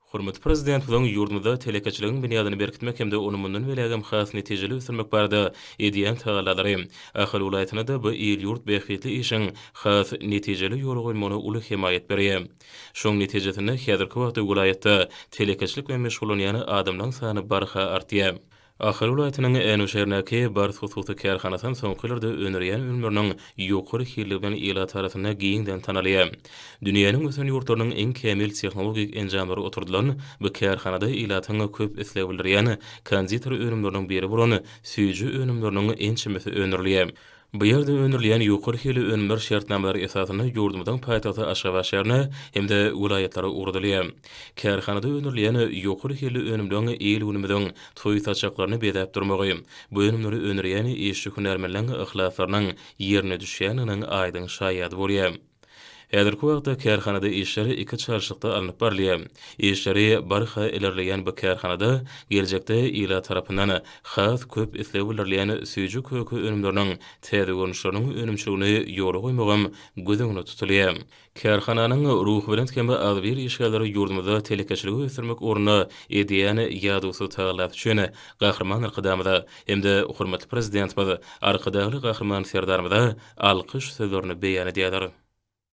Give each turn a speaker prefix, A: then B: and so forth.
A: Hormat prezident bilen ýurdumyzda telekeçiligiň bünýadyny berkitmek hemde onu mundan belägem has netijeli ösürmek barada ediýän tagalary. Ahal ulaýatyna da bu il ýurt behitli işiň has netijeli ýoly goýmagyna uly himayet berýär. Şoň netijesinde häzirki wagtda ulaýatda telekeçilik we meşgullanýan adamlaryň sany barha artýar. Ahal ulaýatynyň ene şehrindäki bar hususy kärhanasyn soňky ýyllarda önerýän ünlüleriniň ýokary hilligi bilen ila tarapyndan giňden tanalýar. Dünýäniň ösen ýurtlarynyň eng kämil tehnologik enjamlary oturdulan bu kärhanada ilatyny köp isläp bildirýän konditor önümleriniň biri bolan süýji önümleriniň ençimesi önerilýär. Bu ýerde önerilýän ýokary hili önümler şertnamalary esasyna ýurdumyň paýtagty Aşgabat şäherine hemde welaýatlara urdulýar. Kärhanada önerilýän ýokary hili önümleriň el günümiň toý saçaklaryny bedäp durmagy, bu önümleri önerýän işçi hünärmenleriň ihlaslarynyň ýerine düşýäniniň aýdyň şaýady bolýar. Häzirki wagtda kärhanada işleri iki çarşykda alınıp barylýar. İşleri barha ilerleýän bu kärhanada geljekde ila tarapyndan has köp isläp bildirilýän süýji kökü önümleriniň täze görnüşleriniň önümçiligini ýoly goýmagam gözüňde tutulýar. Kärhananyň ruhy bilen kembe az bir işgäleri ýurdumyzda telekeçiligi ösürmek orna ediýän ýadusy taýlap üçin gahrman ykdamda hemde hormatly prezidentimiz arkadaşly gahrman serdarmyda alkyş sözlerini beýan edýärler.